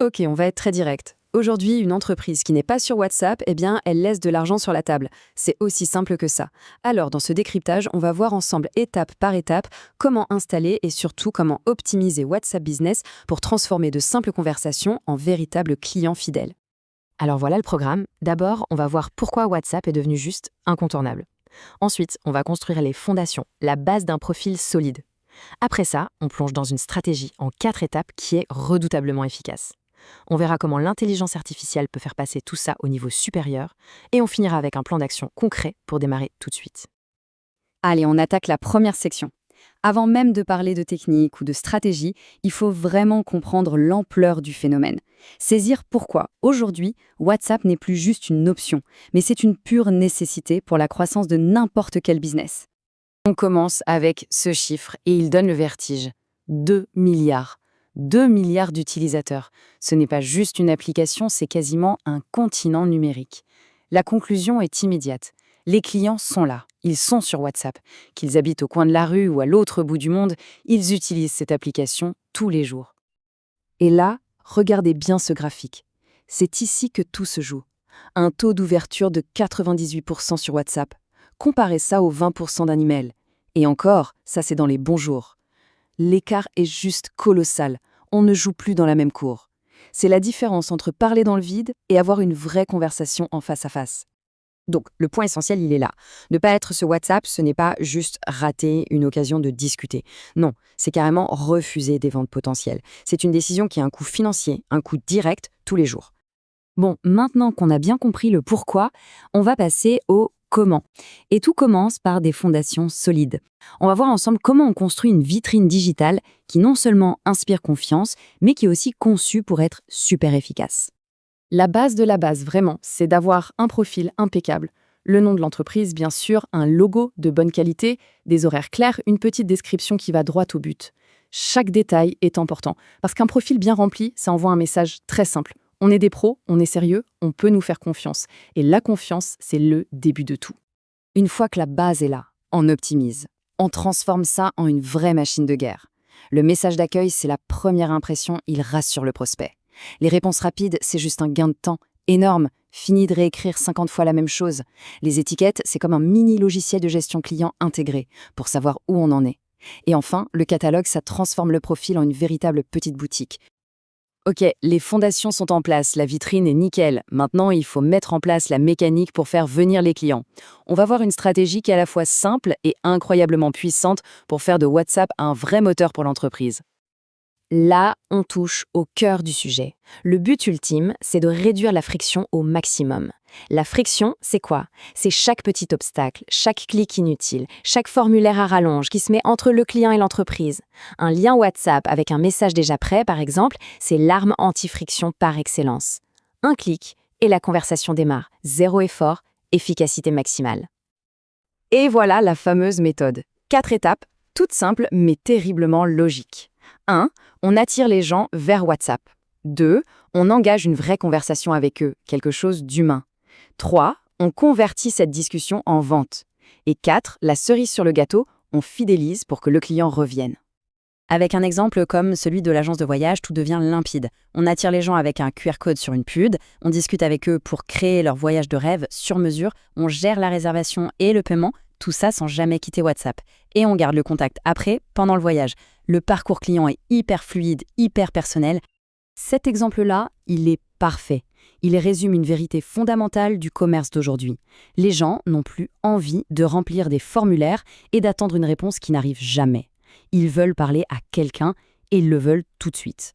Ok, on va être très direct. Aujourd'hui, une entreprise qui n'est pas sur WhatsApp, eh bien, elle laisse de l'argent sur la table. C'est aussi simple que ça. Alors, dans ce décryptage, on va voir ensemble, étape par étape, comment installer et surtout comment optimiser WhatsApp Business pour transformer de simples conversations en véritables clients fidèles. Alors voilà le programme. D'abord, on va voir pourquoi WhatsApp est devenu juste incontournable. Ensuite, on va construire les fondations, la base d'un profil solide. Après ça, on plonge dans une stratégie en 4 étapes qui est redoutablement efficace. On verra comment l'intelligence artificielle peut faire passer tout ça au niveau supérieur et on finira avec un plan d'action concret pour démarrer tout de suite. Allez, on attaque la première section. Avant même de parler de technique ou de stratégie, il faut vraiment comprendre l'ampleur du phénomène. Saisir pourquoi, aujourd'hui, WhatsApp n'est plus juste une option, mais c'est une pure nécessité pour la croissance de n'importe quel business. On commence avec ce chiffre et il donne le vertige. 2 milliards. 2 milliards d'utilisateurs. Ce n'est pas juste une application, c'est quasiment un continent numérique. La conclusion est immédiate. Les clients sont là, ils sont sur WhatsApp. Qu'ils habitent au coin de la rue ou à l'autre bout du monde, ils utilisent cette application tous les jours. Et là, regardez bien ce graphique. C'est ici que tout se joue. Un taux d'ouverture de 98% sur WhatsApp. Comparez ça aux 20% d'un email. Et encore, ça c'est dans les bons jours. L'écart est juste colossal. On ne joue plus dans la même cour. C'est la différence entre parler dans le vide et avoir une vraie conversation en face à face. Donc, le point essentiel, il est là. Ne pas être sur WhatsApp, ce n'est pas juste rater une occasion de discuter. Non, c'est carrément refuser des ventes potentielles. C'est une décision qui a un coût financier, un coût direct, tous les jours. Bon, maintenant qu'on a bien compris le pourquoi, on va passer au comment. Et tout commence par des fondations solides. On va voir ensemble comment on construit une vitrine digitale qui non seulement inspire confiance, mais qui est aussi conçue pour être super efficace. La base de la base, vraiment, c'est d'avoir un profil impeccable. Le nom de l'entreprise, bien sûr, un logo de bonne qualité, des horaires clairs, une petite description qui va droit au but. Chaque détail est important, parce qu'un profil bien rempli, ça envoie un message très simple. On est des pros, on est sérieux, on peut nous faire confiance. Et la confiance, c'est le début de tout. Une fois que la base est là, on optimise. On transforme ça en une vraie machine de guerre. Le message d'accueil, c'est la première impression, il rassure le prospect. Les réponses rapides, c'est juste un gain de temps énorme. Fini de réécrire 50 fois la même chose. Les étiquettes, c'est comme un mini logiciel de gestion client intégré pour savoir où on en est. Et enfin, le catalogue, ça transforme le profil en une véritable petite boutique. Ok, les fondations sont en place, la vitrine est nickel. Maintenant, il faut mettre en place la mécanique pour faire venir les clients. On va voir une stratégie qui est à la fois simple et incroyablement puissante pour faire de WhatsApp un vrai moteur pour l'entreprise. Là, on touche au cœur du sujet. Le but ultime, c'est de réduire la friction au maximum. La friction, c'est quoi? C'est chaque petit obstacle, chaque clic inutile, chaque formulaire à rallonge qui se met entre le client et l'entreprise. Un lien WhatsApp avec un message déjà prêt, par exemple, c'est l'arme anti-friction par excellence. Un clic et la conversation démarre. Zéro effort, efficacité maximale. Et voilà la fameuse méthode. 4 étapes, toutes simples mais terriblement logiques. 1. On attire les gens vers WhatsApp. 2. On engage une vraie conversation avec eux, quelque chose d'humain. 3. On convertit cette discussion en vente. Et 4. La cerise sur le gâteau, on fidélise pour que le client revienne. Avec un exemple comme celui de l'agence de voyage, tout devient limpide. On attire les gens avec un QR code sur une pub, on discute avec eux pour créer leur voyage de rêve sur mesure, on gère la réservation et le paiement, tout ça sans jamais quitter WhatsApp. Et on garde le contact après, pendant le voyage. Le parcours client est hyper fluide, hyper personnel. Cet exemple-là, il est parfait. Il résume une vérité fondamentale du commerce d'aujourd'hui. Les gens n'ont plus envie de remplir des formulaires et d'attendre une réponse qui n'arrive jamais. Ils veulent parler à quelqu'un et ils le veulent tout de suite.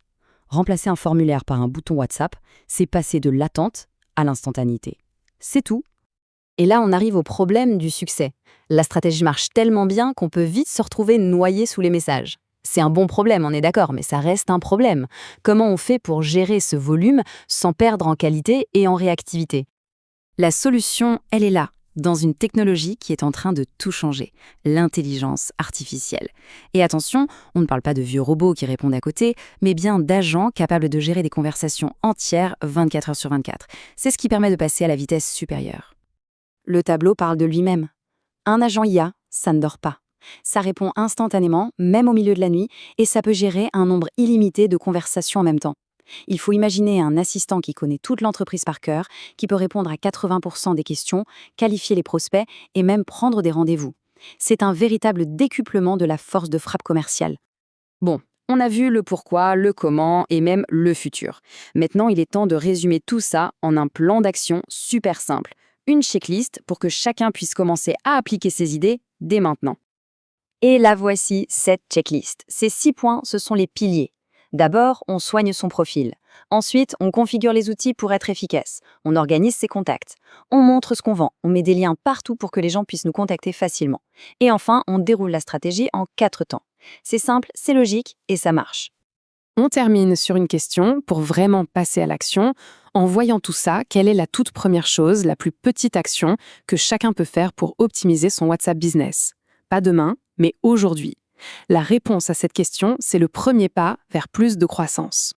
Remplacer un formulaire par un bouton WhatsApp, c'est passer de l'attente à l'instantanéité. C'est tout. Et là, on arrive au problème du succès. La stratégie marche tellement bien qu'on peut vite se retrouver noyé sous les messages. C'est un bon problème, on est d'accord, mais ça reste un problème. Comment on fait pour gérer ce volume sans perdre en qualité et en réactivité? La solution, elle est là, dans une technologie qui est en train de tout changer, l'intelligence artificielle. Et attention, on ne parle pas de vieux robots qui répondent à côté, mais bien d'agents capables de gérer des conversations entières 24 heures sur 24. C'est ce qui permet de passer à la vitesse supérieure. Le tableau parle de lui-même. Un agent IA, ça ne dort pas. Ça répond instantanément, même au milieu de la nuit, et ça peut gérer un nombre illimité de conversations en même temps. Il faut imaginer un assistant qui connaît toute l'entreprise par cœur, qui peut répondre à 80% des questions, qualifier les prospects et même prendre des rendez-vous. C'est un véritable décuplement de la force de frappe commerciale. Bon, on a vu le pourquoi, le comment et même le futur. Maintenant, il est temps de résumer tout ça en un plan d'action super simple. Une checklist pour que chacun puisse commencer à appliquer ses idées dès maintenant. Et la voici, cette checklist. Ces 6 points, ce sont les piliers. D'abord, on soigne son profil. Ensuite, on configure les outils pour être efficace. On organise ses contacts. On montre ce qu'on vend. On met des liens partout pour que les gens puissent nous contacter facilement. Et enfin, on déroule la stratégie en 4 temps. C'est simple, c'est logique et ça marche. On termine sur une question pour vraiment passer à l'action. En voyant tout ça, quelle est la toute première chose, la plus petite action que chacun peut faire pour optimiser son WhatsApp Business? Pas demain, mais aujourd'hui. La réponse à cette question, c'est le premier pas vers plus de croissance.